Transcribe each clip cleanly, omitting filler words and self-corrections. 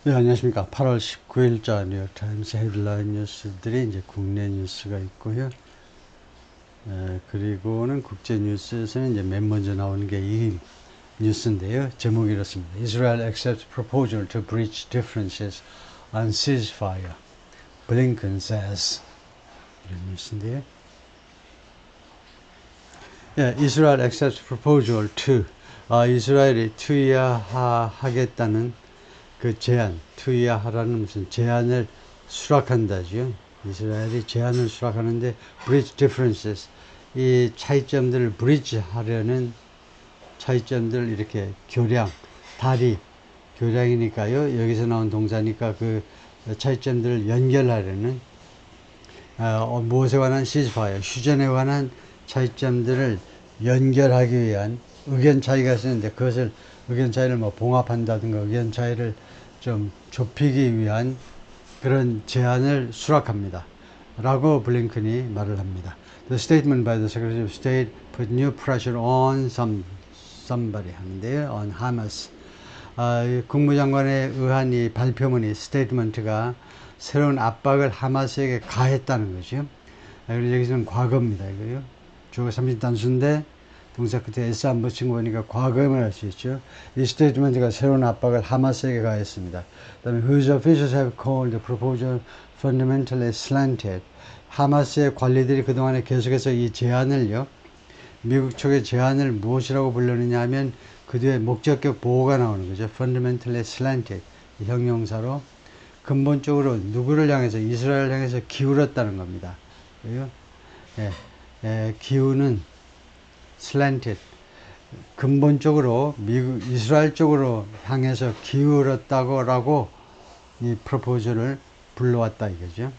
네, 안녕하십니까. 8월 19일자 뉴욕타임스 헤드라인 뉴스들이 이제 국내 뉴스가 있고요. 그리고는 국제 뉴스에서는 이제 맨 먼저 나오는 게 이 뉴스인데요. 제목이 이렇습니다. Israel accepts proposal to bridge differences on ceasefire. Blinken says. 이런 뉴스인데요. Israel accepts proposal to. 이스라엘이 투의하겠다는 그 제안, 투의하라는 무슨 제안을 수락한다죠. 이스라엘이 제안을 수락하는데 bridge differences, 이 차이점들을 bridge 하려는 차이점들을 이렇게 교량, 다리, 교량이니까요. 여기서 나온 동사니까 그 차이점들을 연결하려는 무엇에 관한 ceasefire, 휴전에 관한 차이점들을 연결하기 위한 의견 차이가 있었는데 그것을 의견 차이를 뭐 봉합한다든가 의견 차이를 좀 좁히기 위한 그런 제안을 수락합니다. 라고 블링컨이 말을 합니다. The statement by the Secretary of State put new pressure on somebody 하는데요. on Hamas. 국무장관에 의한 이 발표문이 스테이트먼트가 새로운 압박을 하마스에게 가했다는 거죠. 그래서 여기서는 과거입니다. 이거요. 주어가 30단수인데 동사 끝에 S 안 붙인 거 보니까 과거에만 할 수 있죠. 이 스테이트먼트가 새로운 압박을 하마스에게 가했습니다. 그 다음에 whose officials have called the proposal fundamentally slanted. 하마스의 관리들이 그동안에 계속해서 이 제안을요. 미국 측의 제안을 무엇이라고 불렀느냐 하면 그 뒤에 목적격 보호가 나오는 거죠. fundamentally slanted. 이 형용사로 근본적으로 누구를 향해서 이스라엘을 향해서 기울었다는 겁니다. 그리고 기우는 slanted, 근본적으로 미국, 이스라엘 쪽으로 향해서 기울었다고 이 프로포즈를 불러왔다 이거죠.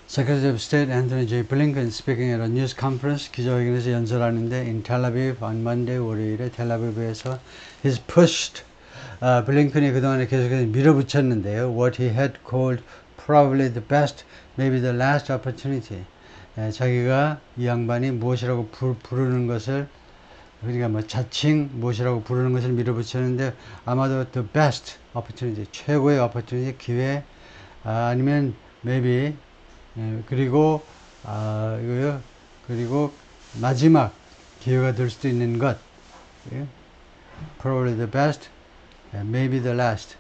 Secretary of State Anthony J. Blinken speaking at a news conference, 기자회견에서 연설하는데 in Tel Aviv on Monday, 월요일에 텔아비브에서 he's pushed, 블링컨이 그동안에 계속해서 밀어붙였는데요. What he had called probably the best, maybe the last opportunity. 자기가 이 양반이 무엇이라고 부르는 것을 그러니까 뭐 자칭 무엇이라고 부르는 것을 밀어붙였는데 아마도 the best opportunity, 최고의 opportunity, 기회, 아니면 maybe, 그리고 이거요, 그리고 마지막 기회가 될 수도 있는 것, probably the best, maybe the last.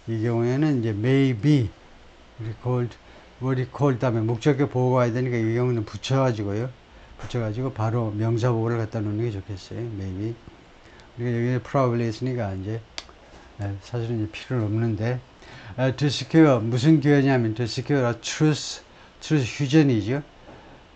이 경우에는 이제 maybe called, called 다음에 목적격 보호가 와야 되니까 이 경우는 붙여가지고 바로 명사 보호를 갖다 놓는 게 좋겠어요. maybe. 그러니까 여기에 probably 있으니까 이제 사실은 이제 필요는 없는데 to secure 무슨 기회냐면 to secure a truce 휴전이죠.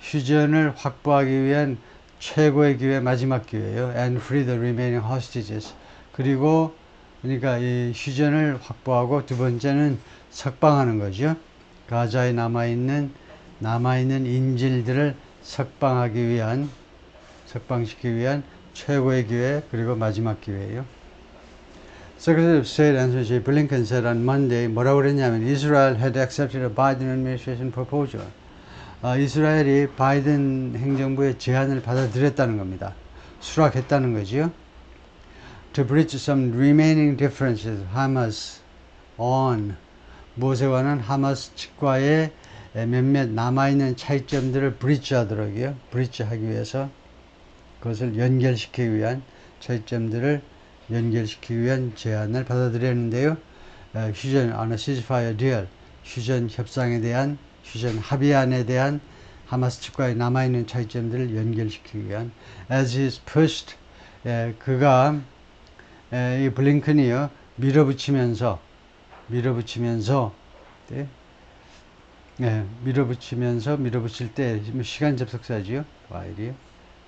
휴전을 확보하기 위한 최고의 기회, 마지막 기회예요. and free the remaining hostages. 그리고 그러니까 이 휴전을 확보하고 두 번째는 석방하는 거죠. 가자에 남아있는 인질들을 석방시키기 위한 최고의 기회, 그리고 마지막 기회예요. Secretary of State Anthony J. Blinken said on Monday, 뭐라고 그랬냐면 Israel had accepted a Biden administration proposal. 이스라엘이 바이든 행정부의 제안을 받아들였다는 겁니다. 수락했다는 거지요. To bridge some remaining differences, Hamas on 무엇에 관한 하마스 측과의 몇몇 남아있는 차이점들을 브릿지 하도록요. 브릿지 하기 위해서 그것을 연결시키기 위한 차이점들을 연결시키기 위한 제안을 받아들였는데요. 휴전 on a ceasefire deal, 휴전 협상에 대한, 휴전 합의안에 대한 하마스 측과의 남아있는 차이점들을 연결시키기 위한 as he is pushed, 그가 이 블링컨이요 밀어붙이면서 밀어붙일 때 시간 접속사지요.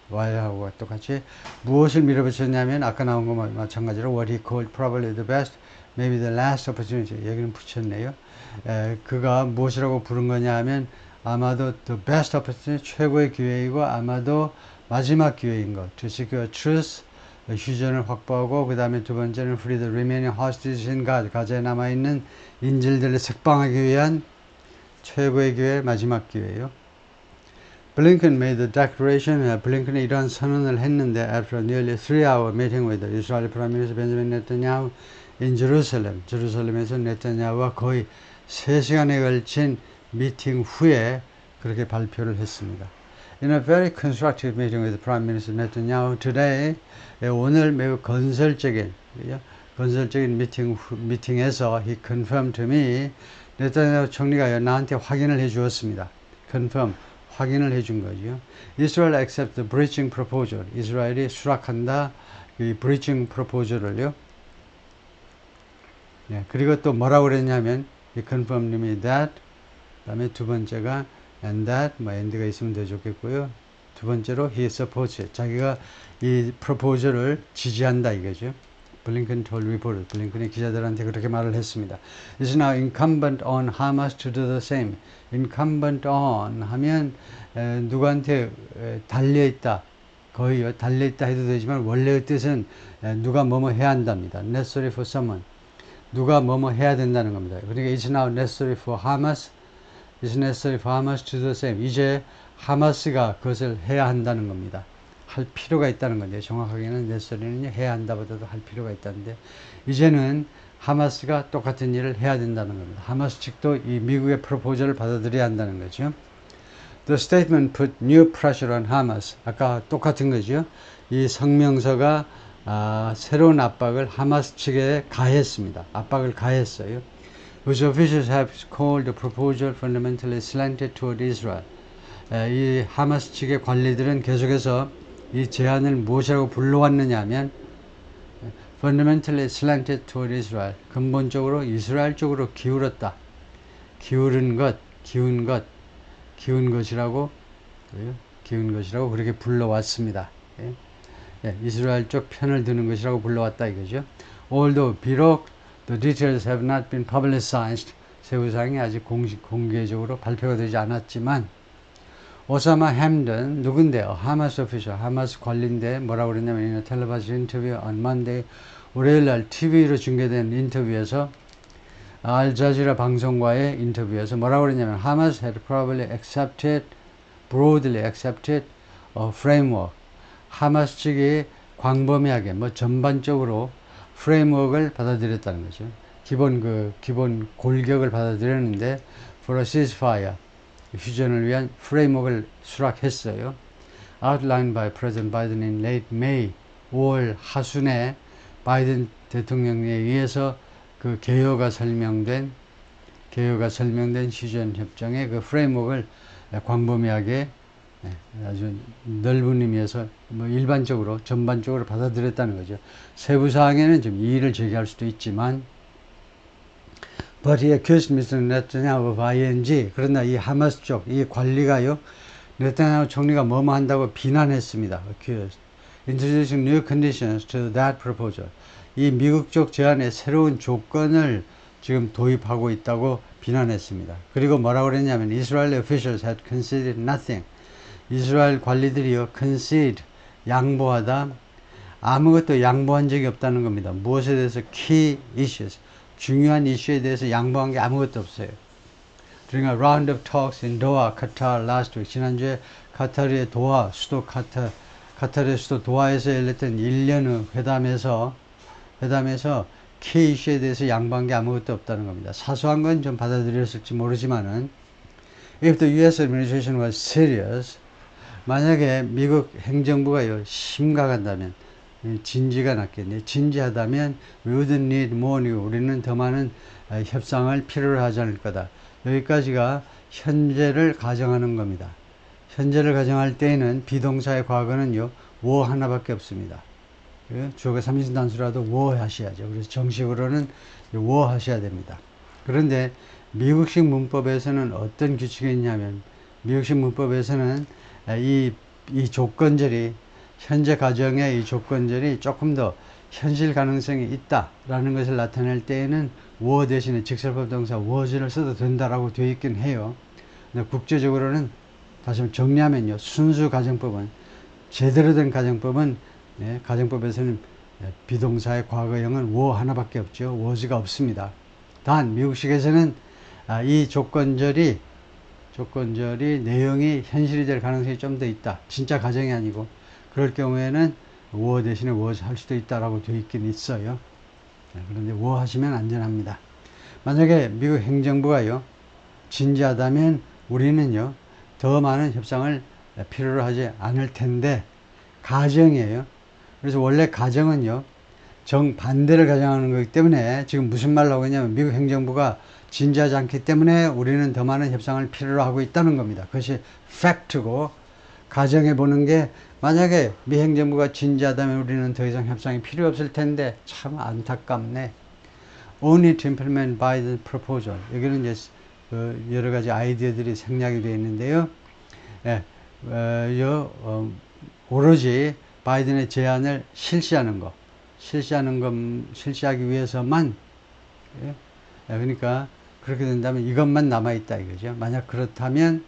while하고 똑같이 무엇을 밀어붙였냐면 아까 나온 거 마찬가지로 what he called probably the best, maybe the last opportunity. 여기는 붙였네요. 그가 무엇이라고 부른 거냐 하면 아마도 the best opportunity, 최고의 기회이고 아마도 마지막 기회인 것. to secure truce, 휴전을 확보하고 그 다음에 두 번째는 free the remaining hostages in Gaza, 가자에 남아있는 인질들을 석방하기 위한 최고의 기회, 마지막 기회예요. Blinken made the declaration. 블링컨이 이러한 선언을 했는데 after a nearly 3-hour meeting with the Israeli Prime Minister Benjamin Netanyahu in Jerusalem. 제루살렘에서 네타냐후와 거의 3시간에 걸친 미팅 후에 그렇게 발표를 했습니다. In a very constructive meeting with Prime Minister Netanyahu today, 오늘 매우 건설적인 미팅에서 he confirmed to me, 네타냐후 총리가 나한테 확인을 해 주었습니다. confirm, 확인을 해 준 거죠. Israel accepts the bridging proposal. 이스라엘이 수락한다. 이 bridging proposal을요. 예, 그리고 또 뭐라고 그랬냐면 he confirmed me that. 그다음에 두 번째가 and that, and가 있으면 더 좋겠고요. 두 번째로 he supports it. 자기가 이 proposal을 지지한다 이거죠. 블링컨 told reporters. 블링컨이 기자들한테 그렇게 말을 했습니다. It's now incumbent on Hamas to do the same. incumbent on 하면 누구한테 달려있다. 거의요. 달려있다 해도 되지만 원래의 뜻은 누가 뭐뭐 해야 한답니다. necessary for someone. 누가 뭐뭐 해야 된다는 겁니다. 그러니까 it's now necessary for Hamas. It's necessary for Hamas to do the same. 이제 하마스가 그것을 해야 한다는 겁니다. 할 필요가 있다는 건데 정확하게는 necessary는 해야 한다보다도 할 필요가 있다는데 이제는 하마스가 똑같은 일을 해야 된다는 겁니다. 하마스 측도 이 미국의 프로포저를 받아들여야 한다는 거죠. The statement put new pressure on Hamas. 아까 똑같은 거죠. 이 성명서가 새로운 압박을 하마스 측에 가했습니다. 압박을 가했어요. Whose officials have called the proposal fundamentally slanted toward Israel. 이 하마스 측의 관리들은 계속해서 이 제안을 무엇이라고 불러왔느냐 하면 fundamentally slanted toward Israel. 근본적으로 이스라엘 쪽으로 기울었다. 기운 것이라고 그렇게 불러왔습니다. 이스라엘 쪽 편을 드는 것이라고 불러왔다 이거죠. Although 비록 the details have not been publicized. 세부 사항이 아직 공개적으로 발표가 되지 않았지만 오사마 햄든 누군데요? 하마스 오피셜, 하마스 관리인데 뭐라고 그랬냐면 in a television interview on Monday 월요일날 TV로 중계된 인터뷰에서 알자지라 방송과의 인터뷰에서 뭐라고 그랬냐면 Hamas had probably broadly accepted a framework. 하마스 측이 광범위하게 전반적으로 프레임워크를 받아들였다는 거죠. 기본 골격을 받아들였는데 for a ceasefire 휴전을 위한 프레임워크를 수락했어요. Outlined by President Biden in late May 5월 하순에 바이든 대통령에 의해서 그 개요가 설명된 휴전 협정의 그 프레임워크를 광범위하게 아주 넓은 의미에서 일반적으로 전반적으로 받아들였다는 거죠. 세부 사항에는 좀 이의를 제기할 수도 있지만 But he accused Mr. Netanyahu of ING. 그러나 이 하마스 쪽, 이 관리가요, 네타냐후 총리가 뭐뭐 한다고 비난했습니다. Accused. Introducing new conditions to that proposal. 이 미국 쪽 제안에 새로운 조건을 지금 도입하고 있다고 비난했습니다. 그리고 뭐라고 그랬냐면 Israeli officials had conceded nothing. 이스라엘 관리들이요, concede, 양보하다, 아무것도 양보한 적이 없다는 겁니다. 무엇에 대해서 key issues, 중요한 이슈에 대해서 양보한 게 아무것도 없어요. During a round of talks in Doha, Qatar last week, 지난주에 카타르의 도하, 카타르의 수도 도하에서 열렸던 1년의 회담에서 key 이슈에 대해서 양보한 게 아무것도 없다는 겁니다. 사소한 건 좀 받아들였을지 모르지만은 If the US administration was serious, 만약에 미국 행정부가요, 심각하다면, 진지가 낫겠네요. 진지하다면, we wouldn't need more new. 우리는 더 많은 협상을 필요로 하지 않을 거다. 여기까지가 현재를 가정하는 겁니다. 현재를 가정할 때에는 비동사의 과거는요, war 하나밖에 없습니다. 주어가 삼진단수라도 war 하셔야죠. 그래서 정식으로는 war 하셔야 됩니다. 그런데 미국식 문법에서는 어떤 규칙이 있냐면, 미국식 문법에서는 이 조건절이, 현재 가정의 이 조건절이 조금 더 현실 가능성이 있다라는 것을 나타낼 때에는 were 대신에 직설법 동사 was를 써도 된다라고 되어 있긴 해요. 근데 국제적으로는 다시 한번 정리하면요, 순수 가정법은, 제대로 된 가정법은, 가정법에서는 비동사의 과거형은 were 하나밖에 없죠. was가 없습니다. 단 미국식에서는 이 조건절이 조건절이 내용이 현실이 될 가능성이 좀 더 있다. 진짜 가정이 아니고 그럴 경우에는 war 대신에 was 할 수도 있다라고 되어 있긴 있어요. 그런데 war 하시면 안전합니다. 만약에 미국 행정부가요 진지하다면 우리는요 더 많은 협상을 필요로 하지 않을 텐데 가정이에요. 그래서 원래 가정은요 정반대를 가정하는 거기 때문에 지금 무슨 말을 하고 있냐면 미국 행정부가 진지하지 않기 때문에 우리는 더 많은 협상을 필요로 하고 있다는 겁니다. 그것이 팩트고 가정해 보는 게 만약에 미 행정부가 진지하다면 우리는 더 이상 협상이 필요 없을 텐데 참 안타깝네. Only to implement Biden proposal. 여기는 이제 여러 가지 아이디어들이 생략이 되어 있는데요. 예, 오로지 바이든의 제안을 실시하는 것, 실시하기 위해서만, 예? 그러니까 그렇게 된다면 이것만 남아있다 이거죠. 만약 그렇다면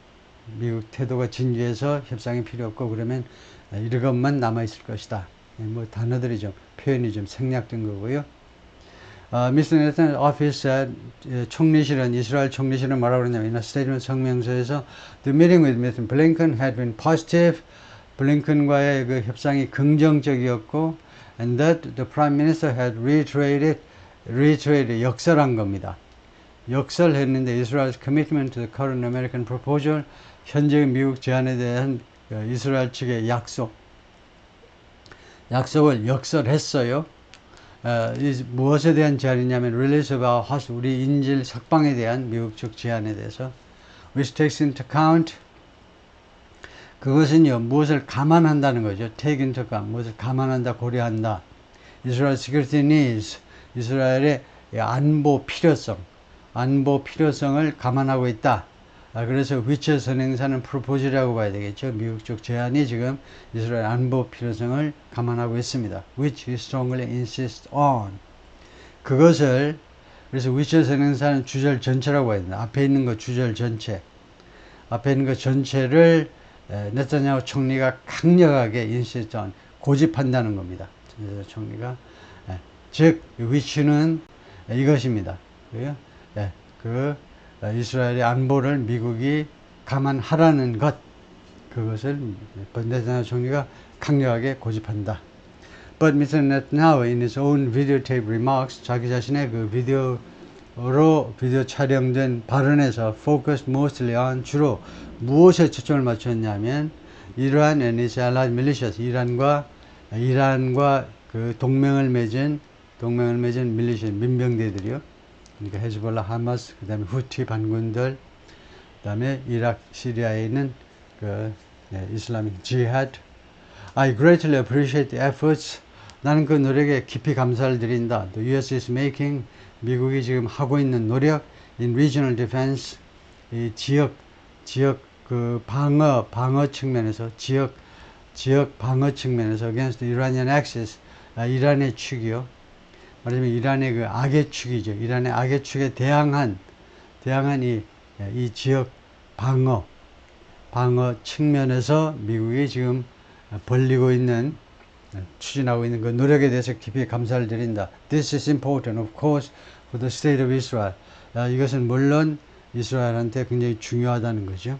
미국 태도가 진지해서 협상이 필요 없고 그러면 이것만 남아있을 것이다. 뭐 단어들이 좀, 표현이 좀 생략된 거고요. 미스터 네탄 오피스 총리실은 이스라엘 총리실은 뭐라고 그러냐면 in a statement 성명서에서 the meeting with Mr. Blinken had been positive. 블링컨과의 그 협상이 긍정적이었고 and that the Prime Minister had reiterated 역설한 겁니다. 역설했는데 Israel's commitment to the current American proposal 현재 미국 제안에 대한 이스라엘 측의 약속을 역설했어요. 무엇에 대한 제안이냐면 release of our hostage, 우리 인질 석방에 대한 미국 측 제안에 대해서 which takes into account 그것은요 무엇을 감안한다는 거죠. take into account 무엇을 감안한다 고려한다. Israel security needs 이스라엘의 안보 필요성을 감안하고 있다. 그래서 which 선행사는 proposal이라고 봐야 되겠죠. 미국 쪽 제안이 지금 이스라엘 안보 필요성을 감안하고 있습니다. which strongly insists on 그것을 그래서 which 선행사는 주절 전체라고 봐야 된다. 앞에 있는 거 주절 전체 앞에 있는 거 전체를 네타냐후 총리가 강력하게 insist on 고집한다는 겁니다. 총리가 즉 which는 이것입니다. 이스라엘의 안보를 미국이 감안하라는 것 그것을 네타냐후 총리가 강력하게 고집한다. But Mr. Netanyahu in his own videotape remarks 자기 자신의 그 비디오 촬영된 발언에서 focused mostly on 주로 무엇에 초점을 맞췄냐면 이란 and its allied militias 이란과 그 동맹을 맺은 밀리시아 민병대들이요. 그러니까 헤즈볼라, 하마스, 그다음에 후티 반군들, 그다음에 이라크, 시리아에 있는 그 이슬람ik 지하드. I greatly appreciate the efforts. 나는 그 노력에 깊이 감사를 드린다. The U.S. is making 미국이 지금 하고 있는 노력 in regional defense 이 지역 그 방어 측면에서 지역 방어 측면에서 against the Iranian axis 이란의 축이요. 말하자면 이란의 그 악의 축이죠. 이란의 악의 축에 대항한 이 지역 방어 측면에서 미국이 지금 추진하고 있는 그 노력에 대해서 깊이 감사를 드린다. This is important, of course, for the state of Israel. 이것은 물론 이스라엘한테 굉장히 중요하다는 거죠.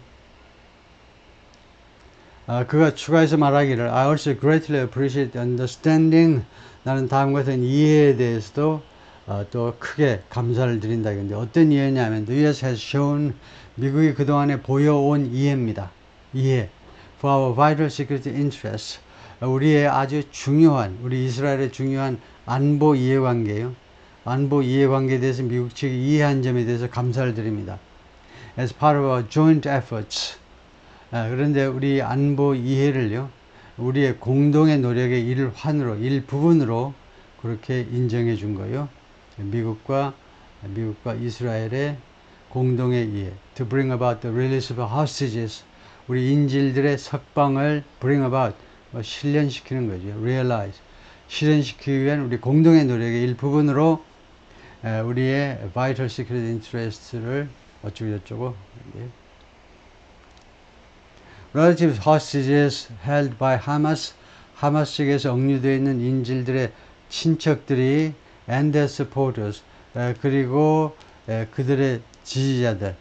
그가 추가해서 말하기를 I also greatly appreciate the understanding. 나는 다음과 같은 이해에 대해서도 또 크게 감사를 드린다. 근데 어떤 이해냐면 The U.S. has shown 미국이 그동안에 보여온 이해입니다. 이해. For our vital security interests. 우리의 아주 중요한 우리 이스라엘의 중요한 안보 이해관계요. 안보 이해관계에 대해서 미국 측이 이해한 점에 대해서 감사를 드립니다. As part of our joint efforts. 그런데 우리 안보 이해를요. 우리의 공동의 노력의 일부분으로 그렇게 인정해 준 거예요. 미국과 이스라엘의 공동의 이해. To bring about the release of hostages. 우리 인질들의 석방을 bring about. 실현시키는 거죠. realize. 실현시키기 위한 우리 공동의 노력의 일부분으로 우리의 vital security interest를 어쩌고저쩌고 relative hostages held by Hamas 하마스 측에서 억류되어 있는 인질들의 친척들이 and their supporters 그리고 그들의 지지자들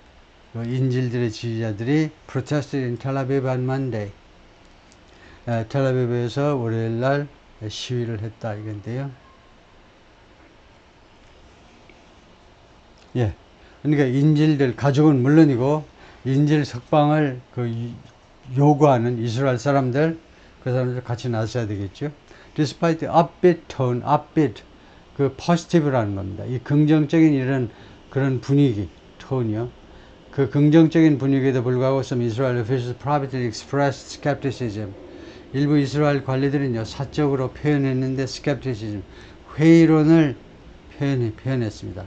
그 인질들의 지지자들이 protested in Tel Aviv on Monday. 텔아비브에서 월요일 날 시위를 했다 이건데요. 예. 그러니까 인질들 가족은 물론이고 인질 석방을 요구하는 이스라엘 사람들 그 사람들 같이 나서야 되겠죠. Despite the upbeat tone, upbeat 그 positive라는 겁니다. 이 긍정적인 이런 그런 분위기, 톤이요. 그 긍정적인 분위기에도 불구하고 some Israel officials privately expressed skepticism. 일부 이스라엘 관리들은요 사적으로 표현했는데 skepticism, 회의론을 표현했습니다.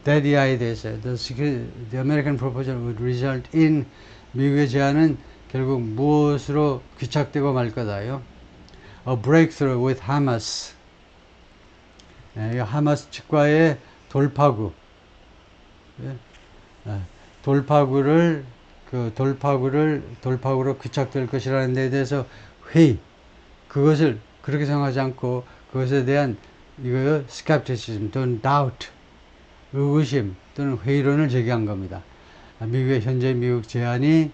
That the idea에서 the American proposal would result in 미국의 제안은 결국 무엇으로 귀착되고 말 거다요. A breakthrough with Hamas. 하마스 측과의 돌파구. 돌파구로 귀착될 것이라는 데 대해서 회의. 그것을 그렇게 생각하지 않고 그것에 대한 이거 skepticism 또는 doubt. 의구심 또는 회의론을 제기한 겁니다. 미국의 현재 미국 제안이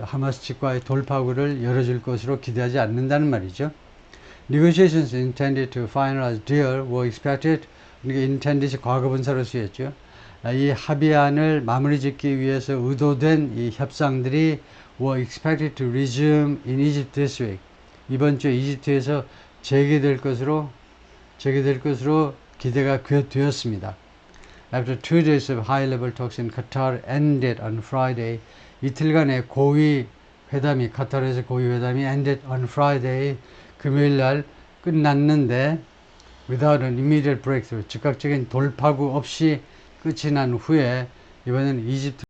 하마스 측과의 돌파구를 열어줄 것으로 기대하지 않는다는 말이죠. Negotiations intended to finalize deal were expected. 그러니까 intended이 과거분사로 쓰였죠. 이 합의안을 마무리 짓기 위해서 의도된 이 협상들이 were expected to resume in Egypt this week. 이번 주에 이집트에서 재개될 것으로 기대가 되었습니다. After 2 days of high-level talks in Qatar ended on Friday, 이틀간의 카타르에서 고위 회담이 ended on Friday, 금요일 날 끝났는데 without an immediate breakthrough, 즉각적인 돌파구 없이 끝이 난 후에 이번에는 이집트